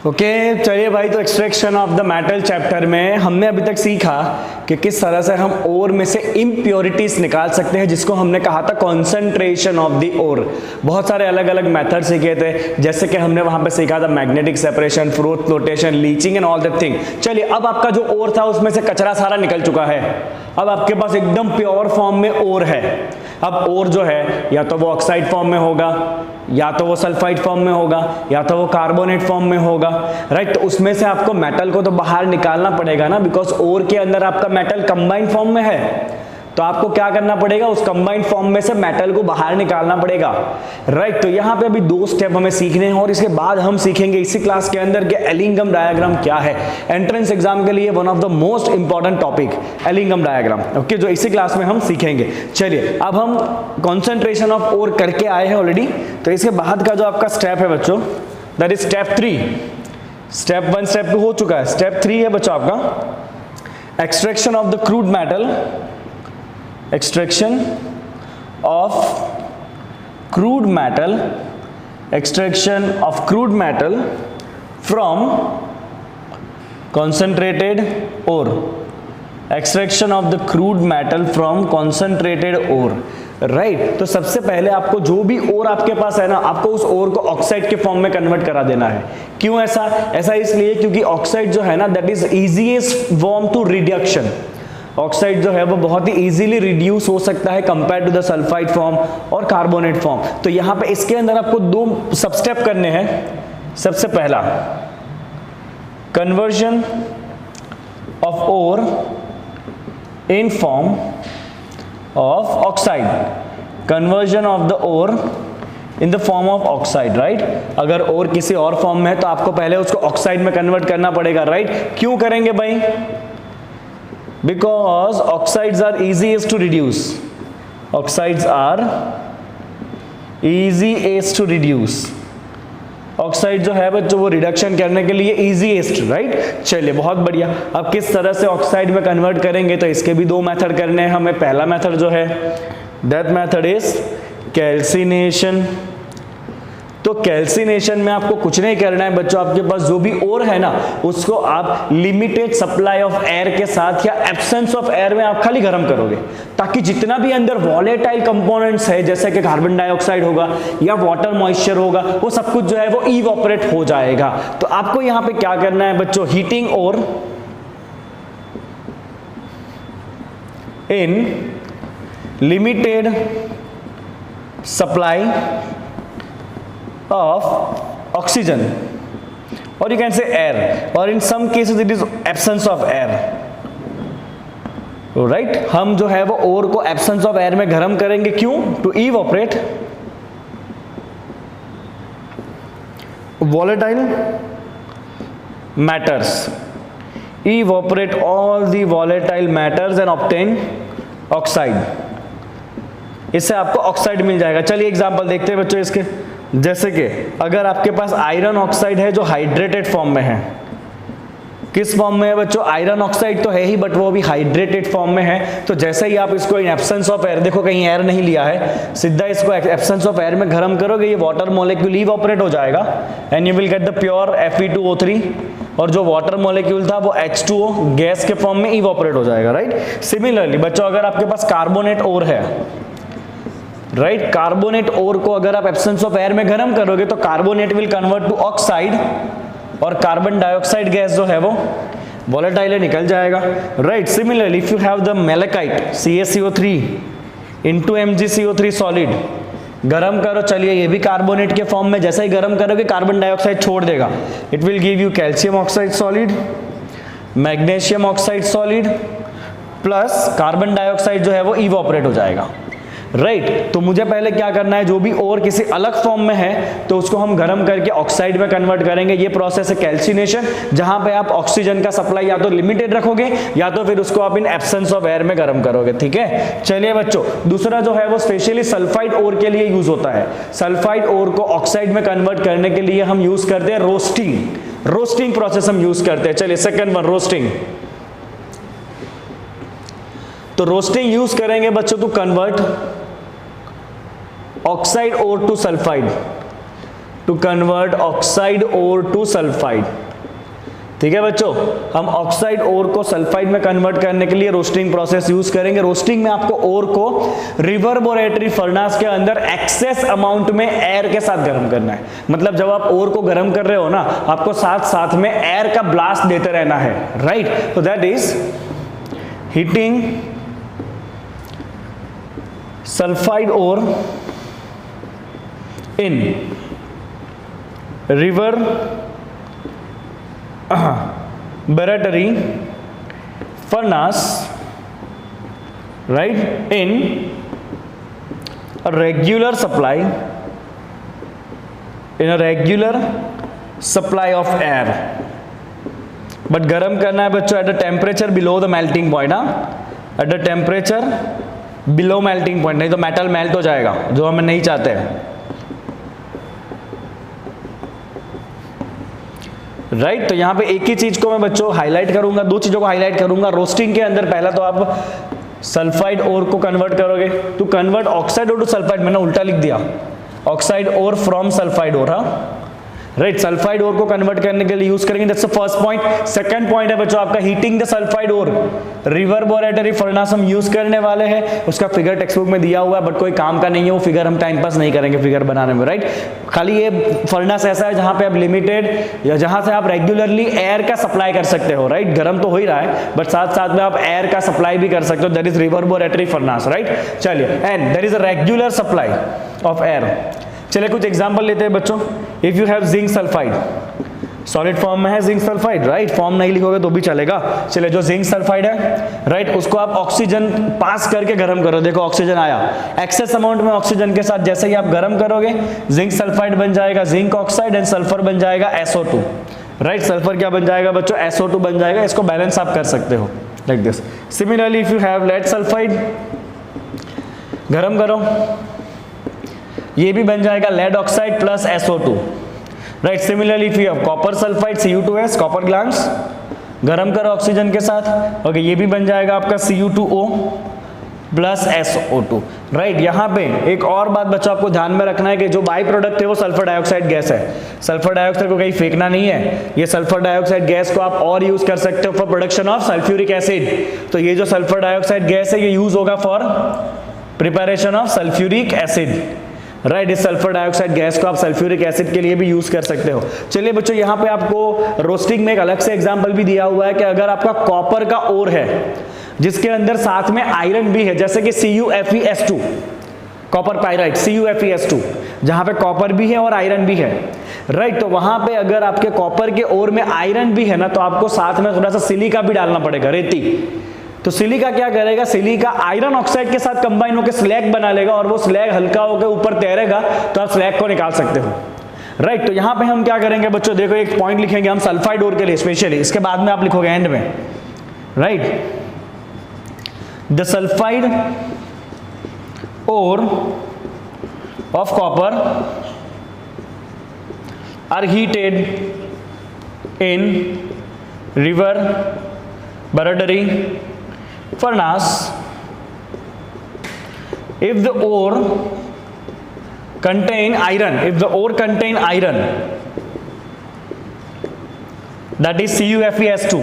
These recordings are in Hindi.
ओके चलिए भाई, तो extraction of the metal chapter में हमने अभी तक सीखा कि किस तरह से हम ओर में से इम्प्योरिटीज निकाल सकते हैं, जिसको हमने कहा था कॉन्सेंट्रेशन ऑफ द ओर। बहुत सारे अलग अलग मेथड सीखे थे, जैसे कि हमने वहां पे सीखा था magnetic separation, flotation, leaching and all that thing. चलिए, अब आपका जो ओर था उसमें से कचरा सारा निकल चुका है, अब आपके पास एकदम प्योर फॉर्म में ओर है। अब ओर जो है या तो वो ऑक्साइड फॉर्म में होगा, या तो वो सल्फाइड फॉर्म में होगा, या तो वो कार्बोनेट फॉर्म में होगा, राइट। तो उसमें से आपको मेटल को तो बाहर निकालना पड़ेगा ना, बिकॉज ओर के अंदर आपका मेटल कंबाइंड फॉर्म में है। तो आपको क्या करना पड़ेगा, उस कंबाइंड फॉर्म में से मेटल को बाहर निकालना पड़ेगा, राइट। तो यहाँ पे अभी दो स्टेप हमें सीखने हैं, और इसके बाद हम सीखेंगे इसी क्लास के अंदर कि एलिंगम डायग्राम क्या है। एंट्रेंस एग्जाम के लिए one of the most important topic Ellingham diagram, okay, जो इसी क्लास में हम सीखेंगे। चलिए, अब हम कॉन्सेंट्रेशन ऑफ ओर करके आए हैं ऑलरेडी, तो इसके बाद का जो आपका स्टेप है बच्चों, that is step 3। Step 1 step 2 हो चुका है, स्टेप 3 है बच्चों आपका extraction of the crude metal, extraction of crude metal, extraction of crude metal from concentrated ore, extraction of the crude metal from concentrated ore, right. तो सबसे पहले आपको जो भी ओर आपके पास है ना, आपको उस ओर को ऑक्साइड के फॉर्म में कन्वर्ट करा देना है। क्यों ऐसा? ऐसा इसलिए क्योंकि ऑक्साइड जो है ना, that is easiest form to reduction. Oxide जो है वो बहुत ही इजीली रिड्यूस हो सकता है compare to the sulphide form और कार्बोनेट फॉर्म। तो यहाँ पे इसके अंदर आपको दो सब स्टेप करने हैं। सबसे पहला, conversion of ore in form of oxide, conversion of the ore in the form of oxide, right. अगर ओर किसी और फॉर्म में है तो आपको पहले उसको ऑक्साइड में कन्वर्ट करना पड़ेगा, राइट। क्यों करेंगे भाई? Because oxides are easiest to reduce. Oxides are easiest to reduce. Oxide जो है बच्चों वो रिडक्शन करने के लिए easiest, राइट। चलिए, बहुत बढ़िया। अब किस तरह से ऑक्साइड में कन्वर्ट करेंगे, तो इसके भी दो मेथड करने हैं हमें। पहला मेथड जो है, दैट मेथड इज कैल्सिनेशन। तो कैल्सिनेशन में आपको कुछ नहीं करना है बच्चों, आपके पास जो भी ओर है ना, उसको आप लिमिटेड सप्लाई ऑफ एयर के साथ या एब्सेंस ऑफ एयर में आप खाली गर्म करोगे, ताकि जितना भी अंदर वॉलेटाइल कंपोनेंट्स है, जैसे कि कार्बन डाइऑक्साइड होगा या वाटर मॉइस्चर होगा, वो सब कुछ जो है वो इवोपरेट हो जाएगा। तो आपको यहां पे क्या करना है बच्चों, heating ore in limited supply of oxygen, or you can say air, or in some cases it is absence of air, right। हम जो है वो ओर को absence of air में गर्म करेंगे। क्यों? to evaporate volatile matters, evaporate all the volatile matters and obtain oxide। इससे आपको ऑक्साइड मिल जाएगा। चलिए एग्जांपल देखते हैं बच्चों इसके। जैसे कि अगर आपके पास आयरन ऑक्साइड है जो हाइड्रेटेड फॉर्म में है, किस फॉर्म में है बच्चों? आयरन ऑक्साइड तो है ही, बट वो भी हाइड्रेटेड फॉर्म में है। तो जैसे ही आप इसको इन एब्सेंस ऑफ एयर, देखो कहीं एयर नहीं लिया है, सीधा इसको एब्सेंस ऑफ एयर में गर्म करोगे, ये वाटर मॉलिक्यूल इवोपरेट हो जाएगा and you will get the pure Fe2O3, और जो वाटर मॉलिक्यूल था वो H2O गैस के फॉर्म में इवोपरेट हो जाएगा, राइट। सिमिलरली बच्चों, अगर आपके पास कार्बोनेट ओर है, राइट, कार्बोनेट ओर को अगर आप एब्सेंस ऑफ एयर में गर्म करोगे तो carbonate will convert to oxide, और कार्बन डाइऑक्साइड गैस जो है वो वोलेटाइल निकल जाएगा, right. Similarly if you have the malachite CaCO3 into MgCO3 solid, गरम करो, चलिए ये भी कार्बोनेट के फॉर्म में, जैसे ही गरम करोगे कार्बन डाइऑक्साइड छोड़ देगा, it will give you calcium oxide solid, magnesium oxide solid, plus carbon dioxide जो है वो इवोपरेट हो जाएगा, राइट। तो मुझे पहले क्या करना है, जो भी और किसी अलग फॉर्म में है तो उसको हम गर्म करके ऑक्साइड में कन्वर्ट करेंगे। ये प्रोसेस है कैल्सिनेशन, जहां पे आप ऑक्सीजन का सप्लाई या तो लिमिटेड रखोगे या तो फिर उसको आप इन एब्सेंस ऑफ एयर में गर्म करोगे, ठीक है। चलिए बच्चों, दूसरा जो है वो स्पेशली सल्फाइड ओर के लिए यूज होता है। सल्फाइड ओर को ऑक्साइड में कन्वर्ट करने के लिए हम यूज करते हैं रोस्टिंग। रोस्टिंग प्रोसेस हम यूज करते हैं। चलिए सेकंड वन, रोस्टिंग। तो रोस्टिंग यूज करेंगे बच्चों to convert oxide ore to sulphide. To convert oxide ore to sulphide. ठीक है बच्चों, हम ऑक्साइड ओर को सल्फाइड में कन्वर्ट करने के लिए रोस्टिंग प्रोसेस यूज करेंगे। रोस्टिंग में आपको ओर को रिवर्बोरेटरी फर्नेस के अंदर एक्सेस अमाउंट में एयर के साथ गर्म करना है। मतलब जब आप ओर को गर्म कर रहे हो ना, आपको साथ साथ में एयर का ब्लास्ट देते रहना है, राइट। तो that is heating sulphide ore in reverberatory furnace, right, in a regular supply of air, but गर्म करना है बच्चों at a temperature below the melting point, at a temperature below melting point, नहीं तो मेटल मेल्ट हो जाएगा, जो हम नहीं चाहते हैं, राइट। तो यहाँ पे एक ही चीज को मैं बच्चों हाईलाइट करूंगा, दो चीजों को हाईलाइट करूंगा। रोस्टिंग के अंदर पहला तो आप सल्फाइड ओर को कन्वर्ट करोगे, to convert oxide ore to sulphide, मैंने उल्टा लिख दिया, oxide ore from sulphide ore, right. Sulphide ore को कन्वर्ट करने के लिए यूज करेंगे, that's the first point. Second point है बच्चों आपका heating the sulphide ore, reverberatory furnace हम यूज करने वाले हैं। उसका फिगर टेक्स्ट बुक में दिया हुआ है, बट कोई काम का नहीं है वो फिगर, हम टाइम पास नहीं करेंगे फिगर बनाने में, राइट। खाली ये फर्नेस ऐसा है जहां पे आप लिमिटेड या जहां से आप रेगुलरली एयर का सप्लाई कर सकते हो, राइट। गर्म तो हो ही रहा है, बट साथ साथ में आप एयर का सप्लाई भी कर सकते हो, that is reverberatory furnace, right. चलिए, and there is a regular supply of air. चलिए कुछ एग्जांपल लेते हैं बच्चों। If you have zinc sulphide, solid form में है जिंक सल्फाइड, राइट, फॉर्म नहीं लिखोगे तो भी चलेगा। चलिए, जो जिंक सल्फाइड है, राइट, उसको आप ऑक्सीजन पास करके गर्म करो, देखो ऑक्सीजन आया, एक्सेस अमाउंट में ऑक्सीजन के साथ जैसे ही आप गर्म करोगे, जिंक सल्फाइड बन जाएगा जिंक ऑक्साइड, एंड सल्फर बन जाएगा SO2, राइट। सल्फर क्या बन जाएगा बच्चों, SO2 बन जाएगा। इसको बैलेंस आप कर सकते हो like this. Similarly if you have lead sulphide, गर्म करो, ये भी बन जाएगा lead oxide plus SO2, right. Similarly if you have copper sulphide, Cu2S, copper glance, गरम करो ऑक्सीजन के साथ, ओके, ये भी बन जाएगा आपका Cu2O प्लस SO2, राइट। यहाँ पे एक और बात बच्चों आपको ध्यान में रखना है कि जो बाई प्रोडक्ट है वो सल्फर डाइऑक्साइड गैस है। सल्फर डाइऑक्साइड को कहीं फेंकना नहीं है, ये सल्फर डाइऑक्साइड गैस को आप और यूज कर सकते हो for production of sulphuric acid. तो ये जो सल्फर डाइऑक्साइड गैस है ये यूज होगा for preparation of sulphuric acid, right. इस सल्फर डाइऑक्साइड गैस को आप सल्फ्यूरिक एसिड के लिए भी यूज कर सकते हो। चलिए बच्चों, यहाँ पे आपको रोस्टिंग में एक अलग से एग्जांपल भी दिया हुआ है कि अगर आपका कॉपर का ओर है जिसके अंदर साथ में आयरन भी है, जैसे कि CuFeS2, कॉपर पाइराइट, CuFeS2, जहां पे कॉपर भी है और आयरन भी है, राइट। तो वहां पे अगर आपके कॉपर के ओर में आयरन भी है ना, तो आपको साथ में थोड़ा सा सिलिका भी डालना पड़ेगा, रेती। तो सिलिका क्या करेगा, सिलिका आयरन ऑक्साइड के साथ कंबाइन होकर स्लैग बना लेगा, और वो स्लैग हल्का होकर ऊपर तैरेगा, तो आप स्लैग को निकाल सकते हो, राइट। तो यहां पे हम क्या करेंगे बच्चों, देखो एक पॉइंट लिखेंगे हम सल्फाइड ओर के लिए स्पेशली, इसके बाद में आप लिखोगे एंड में, right. The sulphide ore of copper are heated in reverberatory furnace if the ore contain iron, that is CuFeS2,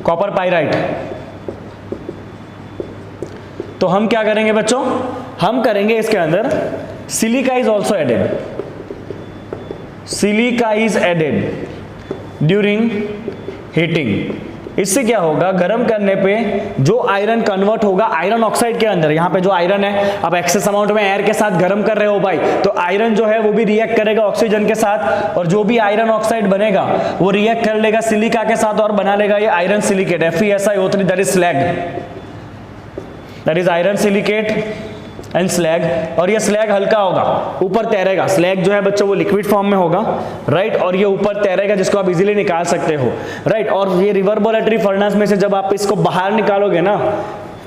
copper pyrite। तो हम क्या करेंगे बच्चों, हम करेंगे इसके अंदर silica is also added, silica is added during heating. इससे क्या होगा, गर्म करने पे जो आयरन कन्वर्ट होगा आयरन ऑक्साइड के अंदर, यहाँ पे जो आयरन है, अब एक्सेस अमाउंट में एयर के साथ गर्म कर रहे हो भाई, तो आयरन जो है वो भी रिएक्ट करेगा ऑक्सीजन के साथ, और जो भी आयरन ऑक्साइड बनेगा वो रिएक्ट कर लेगा सिलिका के साथ और बना लेगा ये iron silicate, FeSiO3, that is slag, that is iron silicate and slag. और ये स्लैग हल्का होगा, ऊपर तैरेगा। स्लैग जो है बच्चों वो लिक्विड फॉर्म में होगा, राइट, और ये ऊपर तैरेगा, जिसको आप इजीली निकाल सकते हो, राइट। और ये रिवर्बोरेटरी फर्नेस में से जब आप इसको बाहर निकालोगे ना,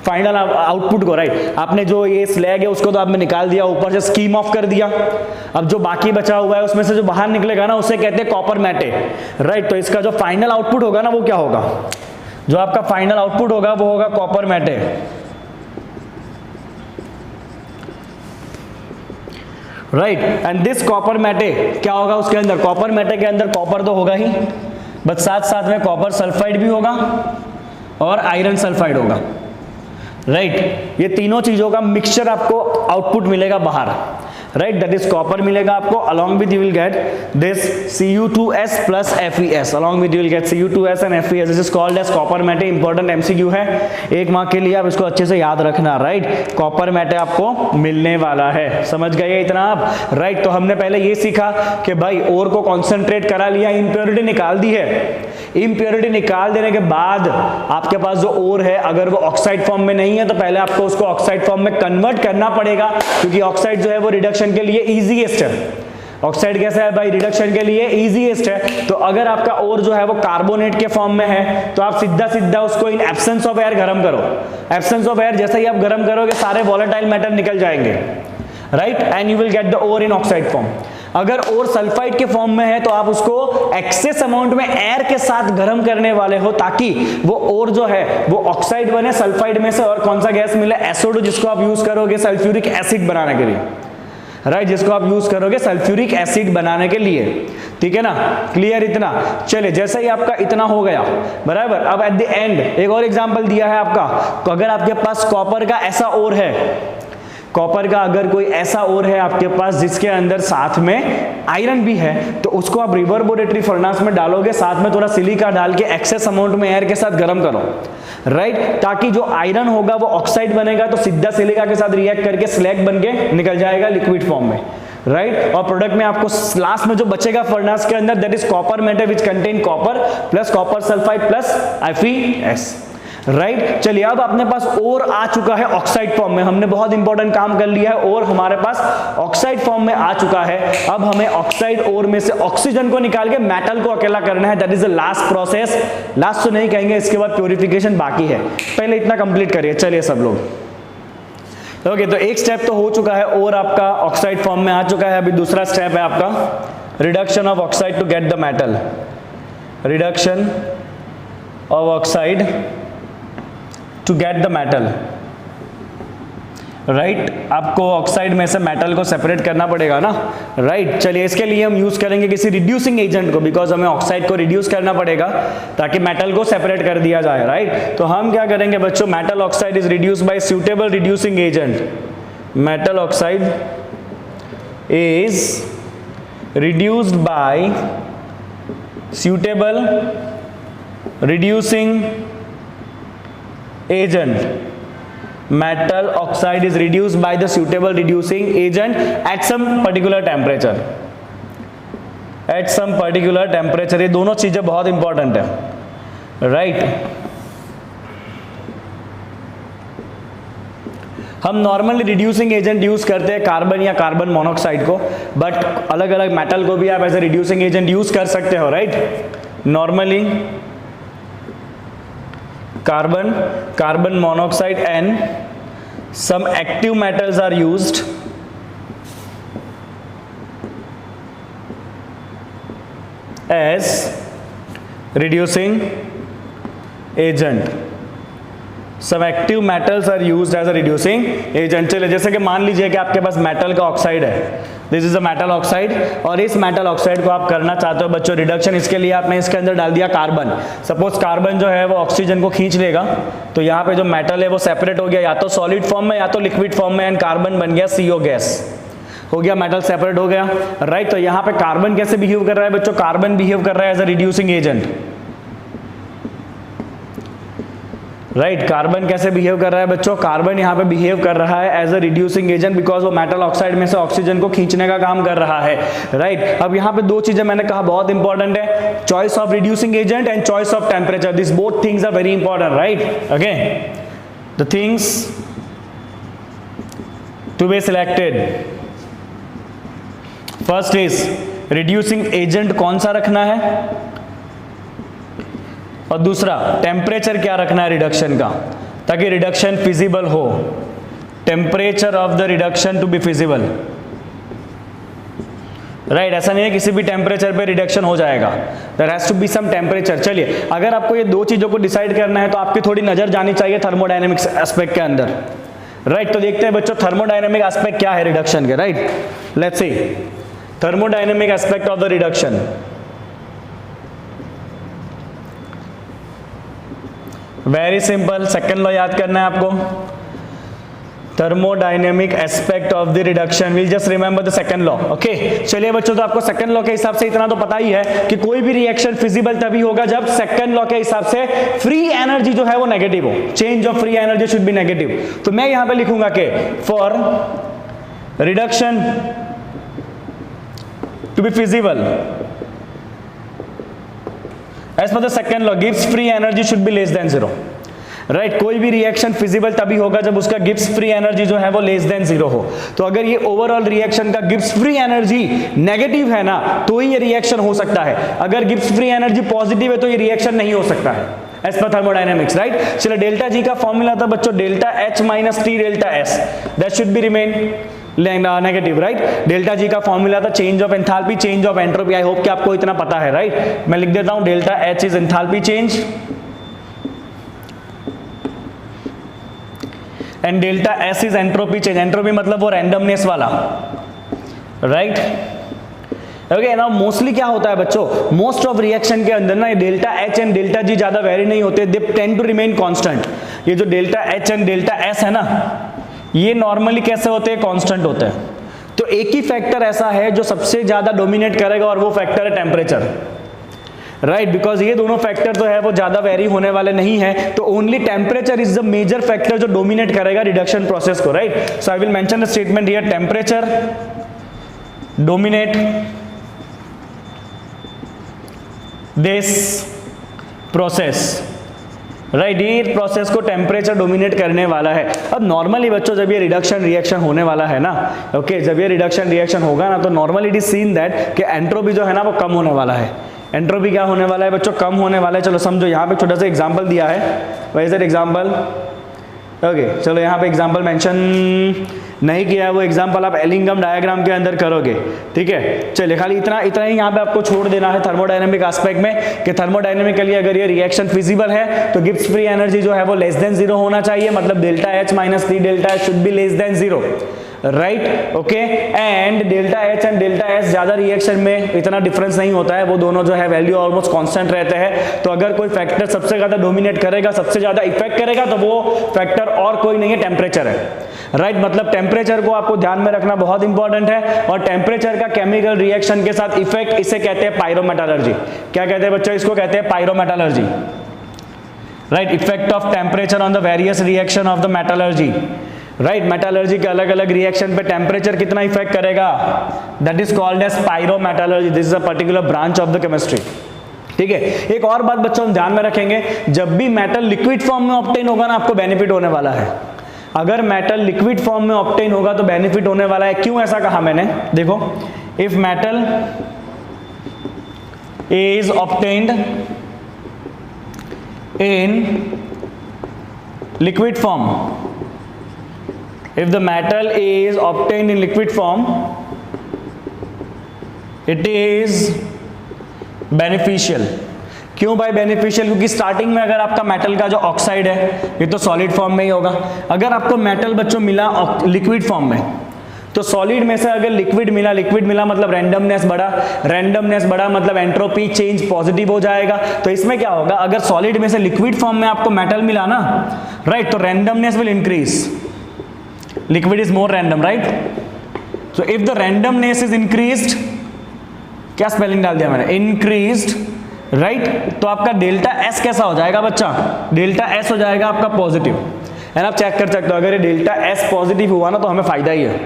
फाइनल आउटपुट को, राइट, आपने जो ये स्लैग है उसको तो आपने निकाल दिया, ऊपर से स्कीम ऑफ कर दिया, अब जो बाकी बचा हुआ है उसमें से जो बाहर निकलेगा ना उसे कहते हैं कॉपर मैटे, राइट। तो इसका जो फाइनल आउटपुट होगा ना वो क्या होगा, जो आपका फाइनल आउटपुट होगा वो होगा copper matte, right. And this copper matte क्या होगा उसके अंदर, कॉपर मैटे के अंदर कॉपर तो होगा ही, बट साथ साथ में कॉपर सल्फाइड भी होगा और आयरन सल्फाइड होगा, राइट। ये तीनों चीजों का मिक्सचर आपको आउटपुट मिलेगा बाहर, राइट। दैट इज कॉपर मिलेगा आपको, along with you will get this Cu2s plus FeS, along with you will get Cu2s and FeS. This is called as copper matte. Important MCQ है, एक मार्क के लिए आप इसको अच्छे से याद रखना, राइट। कॉपर मैटे आपको मिलने वाला है, समझ गए इतना आप, राइट। तो हमने पहले ये सीखा कि भाई ओर को कॉन्सेंट्रेट करा लिया, इंप्योरिटी निकाल दी है। इंप्योरिटी निकाल देने के बाद आपके पास जो ओर है अगर वो ऑक्साइड फॉर्म में नहीं है तो पहले आपको उसको ऑक्साइड फॉर्म में कन्वर्ट करना पड़ेगा, क्योंकि ऑक्साइड जो है वो रिडक्शन के लिए इजीएस्ट है। ऑक्साइड कैसा है भाई, रिडक्शन के लिए इजीएस्ट है। तो अगर आपका ओर जो है वो कार्बोनेट के फॉर्म में है तो आप सीधा सीधा उसको इन एब्सेंस ऑफ एयर गर्म करो। एब्सेंस ऑफ एयर जैसे ही आप गर्म करोगे सारे वॉलेटाइल मैटर निकल जाएंगे, right, and you will get the ore in oxide form. अगर ओर सल्फाइड के फॉर्म में है तो आप उसको एक्सेस अमाउंट में एयर के साथ गर्म करने वाले हो, ताकि वो ओर जो है वो ऑक्साइड बने सल्फाइड में से। और कौन सा गैस मिले, SO2, जिसको आप यूज करोगे सल्फ्यूरिक एसिड बनाने के लिए, राइट, जिसको आप यूज करोगे सल्फ्यूरिक एसिड बनाने के लिए, ठीक है ना, क्लियर इतना। चलिए, जैसे ही आपका इतना हो गया बराबर, अब एट द एंड एक और एग्जांपल दिया है आपका, तो अगर आपके पास कॉपर का ऐसा ओर है, कॉपर का अगर कोई ऐसा ओर है आपके पास जिसके अंदर साथ में आयरन भी है, तो उसको आप रिवर्बोरेटरी फर्नेस में डालोगे, साथ में थोड़ा सिलिका डाल के एक्सेस अमाउंट में एयर के साथ गर्म करो, राइट, ताकि जो आयरन होगा वो ऑक्साइड बनेगा तो सीधा सिलिका के साथ रिएक्ट करके स्लैग बन के निकल जाएगा लिक्विड फॉर्म में, राइट। और प्रोडक्ट में आपको लास्ट में जो बचेगा फर्नेस के अंदर, that is copper matte which contain copper plus copper sulphide plus FeS, right. चलिए, अब अपने पास ओर आ चुका है ऑक्साइड फॉर्म में, हमने बहुत इंपॉर्टेंट काम कर लिया है, ओर हमारे पास ऑक्साइड फॉर्म में आ चुका है। अब हमें ऑक्साइड ओर में से ऑक्सीजन को निकाल के मेटल को अकेला करना है, that is the last process. Last तो नहीं कहेंगे, इसके बाद प्योरिफिकेशन बाकी है, पहले इतना कंप्लीट करिए। चलिए सब लोग, ओके, तो एक स्टेप तो हो चुका है, ओर आपका ऑक्साइड फॉर्म में आ चुका है। अभी दूसरा स्टेप है आपका reduction of oxide to get the metal, reduction of oxide to get the metal, right. आपको ऑक्साइड में से मेटल को सेपरेट करना पड़ेगा ना, राइट। चलिए, इसके लिए हम यूज करेंगे किसी रिड्यूसिंग एजेंट को, बिकॉज हमें ऑक्साइड को रिड्यूस करना पड़ेगा ताकि मेटल को सेपरेट कर दिया जाए, राइट। तो हम क्या करेंगे बच्चों, metal oxide is reduced by suitable reducing agent, metal oxide is reduced by suitable reducing agent. Metal oxide is reduced by the suitable reducing agent at some particular temperature, at some particular temperature। ये दोनों चीजें बहुत इंपॉर्टेंट है, राइट। हम नॉर्मली रिड्यूसिंग एजेंट यूज करते हैं कार्बन या कार्बन मोनोऑक्साइड को, बट अलग अलग मेटल को भी आप as a reducing agent use कर सकते हो, right. Normally carbon monoxide and some active metals are used as reducing agent, some active metals are used as a reducing agent। चलिए, जैसे कि मान लीजिए कि आपके पास मेटल का ऑक्साइड है, this is a metal oxide, और इस मेटल ऑक्साइड को आप करना चाहते हो बच्चों रिडक्शन, इसके लिए आपने इसके अंदर डाल दिया कार्बन। सपोज कार्बन जो है वो ऑक्सीजन को खींच लेगा, तो यहाँ पे जो मेटल है वो सेपरेट हो गया, या तो सॉलिड फॉर्म में या तो लिक्विड फॉर्म में, एंड कार्बन बन गया CO गैस, हो गया, मेटल सेपरेट हो गया, राइट। तो यहाँ पे कार्बन कैसे बिहेव कर रहा है बच्चों, कार्बन बिहेव कर रहा है as a reducing agent, right. Carbon कैसे बिहेव कर रहा है बच्चों, कार्बन यहाँ पे बिहेव कर रहा है as a reducing agent, because वो मेटल ऑक्साइड में से ऑक्सीजन को खींचने का काम कर रहा है, राइट। अब यहाँ पे दो चीजें मैंने कहा बहुत इंपॉर्टेंट है, choice of reducing agent and choice of temperature, this both things are very important, right. Again the things to be selected, first is reducing agent कौन सा रखना है, और दूसरा टेम्परेचर क्या रखना है रिडक्शन का, ताकि रिडक्शन फिजिबल हो, temperature of the reduction to be feasible, right. ऐसा नहीं है किसी भी टेम्परेचर पे रिडक्शन हो जाएगा, there has to be some temperature. चलिए, अगर आपको ये दो चीजों को डिसाइड करना है तो आपकी थोड़ी नजर जानी चाहिए थर्मोडायनेमिक्स एस्पेक्ट के अंदर, राइट। तो देखते हैं बच्चों थर्मोडायनेमिक एस्पेक्ट क्या है रिडक्शन के, right. Let's see thermodynamic aspect of the reduction. Very simple, second law याद करना है आपको, thermodynamic aspect of the reduction. Will just remember the second law, okay. चलिए बच्चों, तो आपको सेकंड लॉ के हिसाब से इतना तो पता ही है कि कोई भी रिएक्शन फिजिबल तभी होगा जब सेकंड लॉ के हिसाब से फ्री एनर्जी जो है वो नेगेटिव हो, change of free energy should be negative. तो मैं यहां पे लिखूंगा कि for reduction to be feasible as per the second law Gibbs free energy should be less than zero, right. कोई भी रिएक्शन फिजिबल तभी होगा जब उसका गिब्स फ्री एनर्जी जो है वो लेस देन जीरो हो। तो अगर ये ओवरऑल रिएक्शन का गिब्स फ्री एनर्जी नेगेटिव है ना, तो ही ये रिएक्शन हो सकता है। अगर गिब्स फ्री एनर्जी पॉजिटिव है तो ये रिएक्शन नहीं हो सकता है एज पर थर्मोडायनेमिक्स, राइट। चलो डेल्टा जी का फॉर्मूला था बच्चों delta H minus T delta S, that should be remain negative, right. Delta G का फॉर्मूला था change of enthalpy, change of entropy. I hope कि आपको इतना पता है, राइट। मैं लिख देता हूं delta H is enthalpy change and delta S is entropy change. Entropy मतलब वो रैंडमनेस वाला, राइट। ओके, नाउ मोस्टली क्या होता है बच्चों, मोस्ट ऑफ रिएक्शन के अंदर ना delta H and delta G ज्यादा वेरी नहीं होते, they tend to remain constant. ये जो delta H and delta S है ना, ये नॉर्मली कैसे होते हैं, कांस्टेंट होते हैं। तो एक ही फैक्टर ऐसा है जो सबसे ज्यादा डोमिनेट करेगा और वो फैक्टर है टेम्परेचर, राइट। बिकॉज ये दोनों फैक्टर जो है वो ज्यादा वेरी होने वाले नहीं है, तो only temperature is the major factor जो डोमिनेट करेगा रिडक्शन प्रोसेस को, right. So I will mention the statement here, temperature dominate this process, right. ये प्रोसेस को टेम्परेचर डोमिनेट करने वाला है। अब नॉर्मली बच्चों जब ये रिडक्शन रिएक्शन होने वाला है ना, ओके, जब ये रिडक्शन रिएक्शन होगा ना, तो normally it is seen that कि एंट्रोपी जो है ना वो कम होने वाला है। एंट्रोपी क्या होने वाला है बच्चों, कम होने वाला है। चलो समझो, यहाँ पे छोटा सा एग्जांपल दिया है, what is that example, okay. चलो यहाँ पे एग्जांपल मेंशन नहीं किया है, वो एग्जांपल आप एलिंगम डायग्राम के अंदर करोगे, ठीक है। चलिए खाली इतना ही यहाँ पे आपको छोड़ देना है थर्मोडायनेमिक एस्पेक्ट में कि थर्मोडायनेमिकली अगर ये रिएक्शन फिजिबल है तो गिब्स फ्री एनर्जी जो है वो लेस देन जीरो होना चाहिए, मतलब delta H minus T delta H should be less than zero, right, okay. And delta H and delta S ज्यादा रिएक्शन में इतना डिफरेंस नहीं होता है, वो दोनों जो है वैल्यू ऑलमोस्ट कांस्टेंट रहते हैं। तो अगर कोई फैक्टर सबसे ज्यादा डोमिनेट करेगा, सबसे ज्यादा इफेक्ट करेगा, तो वो फैक्टर और कोई नहीं है, टेम्परेचर है, राइट। मतलब टेम्परेचर को आपको ध्यान में रखना बहुत इंपॉर्टेंट है। और टेम्परेचर का केमिकल रिएक्शन के साथ इफेक्ट, इसे कहते हैं पायरोमेटालर्जी। क्या कहते हैं बच्चों, इसको कहते हैं pyrometallurgy, right. Effect of temperature on the various reaction of the metallurgy, right. Metallurgy के अलग अलग रिएक्शन पे टेम्परेचर कितना इफेक्ट करेगा, that is called as pyrometallurgy. This is a particular branch of the chemistry, ठीक है। एक और बात बच्चों हम ध्यान में रखेंगे, जब भी मेटल लिक्विड फॉर्म में ऑब्टेन होगा ना, आपको बेनिफिट होने वाला है। अगर मेटल लिक्विड फॉर्म में ऑब्टेन होगा तो बेनिफिट होने वाला है। क्यों ऐसा कहा मैंने, देखो, if metal is obtained in liquid form, if the metal is obtained in liquid form, it is beneficial। क्यों भाई बेनिफिशियल, क्योंकि स्टार्टिंग में अगर आपका मेटल का जो ऑक्साइड है ये तो सॉलिड फॉर्म में ही होगा। अगर आपको मेटल बच्चों मिला लिक्विड फॉर्म में, तो सॉलिड में से अगर लिक्विड मिला मतलब रैंडमनेस बढ़ा मतलब एंट्रोपी चेंज पॉजिटिव हो जाएगा। तो इसमें क्या होगा, अगर सॉलिड में से लिक्विड फॉर्म में आपको मेटल मिला ना, राइट, तो randomness will increase, liquid is more random, right? So if the randomness is increased, क्या स्पेलिंग डाल दिया मैंने, increased, right? तो आपका डेल्टा एस कैसा हो जाएगा बच्चा, डेल्टा एस हो जाएगा आपका पॉजिटिव। एंड आप चेक कर सकते हो, अगर ये डेल्टा एस पॉजिटिव हुआ ना तो हमें फायदा ही है।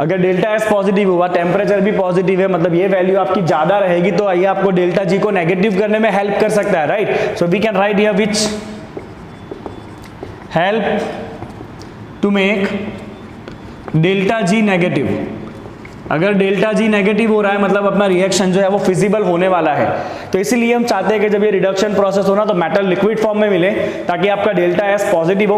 अगर डेल्टा एस पॉजिटिव हुआ, टेम्परेचर भी पॉजिटिव है, मतलब ये वैल्यू आपकी ज्यादा रहेगी, तो आइए आपको डेल्टा जी को नेगेटिव करने में हेल्प कर सकता है, right. So we can write here which help to make delta G negative. अगर डेल्टा जी नेगेटिव हो रहा है मतलब अपना रिएक्शन जो है वो फिजिबल होने वाला है। तो इसीलिए हम चाहते हैं कि जब ये रिडक्शन प्रोसेस हो ना तो मेटल लिक्विड फॉर्म में मिले, ताकि आपका डेल्टा एस पॉजिटिव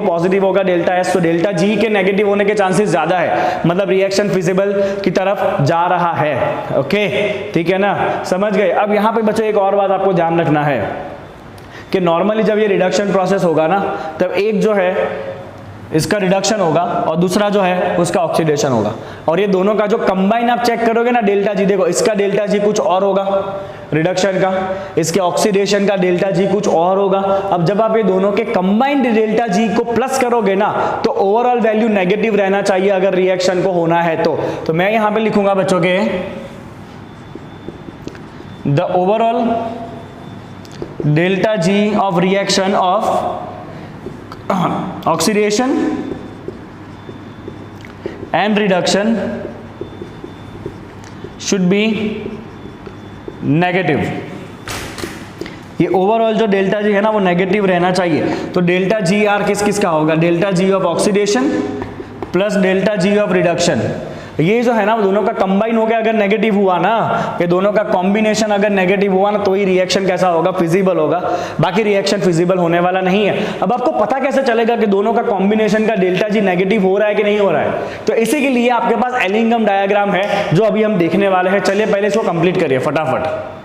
होगा डेल्टा एस, तो डेल्टा जी के नेगेटिव होने के चांसेस ज्यादा है, मतलब रिएक्शन फिजिबल की तरफ जा रहा है। ओके, ठीक है ना, समझ गए। अब यहाँ पे बच्चों एक और बात आपको ध्यान रखना है कि नॉर्मली जब ये रिडक्शन प्रोसेस होगा ना, तब एक जो है इसका रिडक्शन होगा और दूसरा जो है उसका ऑक्सीडेशन होगा। और ये दोनों का जो कंबाइन आप चेक करोगे ना डेल्टा जी, देखो इसका डेल्टा जी कुछ और होगा रिडक्शन का, इसके ऑक्सीडेशन का डेल्टा जी कुछ और होगा। अब जब आप ये दोनों के कंबाइंड डेल्टा जी को प्लस करोगे ना तो ओवरऑल वैल्यू नेगेटिव रहना चाहिए अगर रिएक्शन को होना है तो मैं यहां पे लिखूंगा बच्चों के the overall delta G of reaction of oxidation and reduction should be negative। ये ओवरऑल जो डेल्टा जी है ना वो नेगेटिव रहना चाहिए। तो डेल्टा जी आर किस किस का होगा, delta G of oxidation plus delta G of reduction, ये जो है ना वो दोनों का कंबाइन हो गया अगर नेगेटिव हुआ ना, ये दोनों का कॉम्बिनेशन अगर नेगेटिव हुआ ना तो ही रिएक्शन कैसा होगा, फिजिबल होगा, बाकी रिएक्शन फिजिबल होने वाला नहीं है। अब आपको पता कैसे चलेगा कि दोनों का कॉम्बिनेशन का डेल्टा जी नेगेटिव हो रहा है कि नहीं हो रहा है, तो इसी के लिए आपके पास एलिंगम डायग्राम है जो अभी हम देखने वाले हैं। चलिए पहले इसको कंप्लीट करिए फटाफट।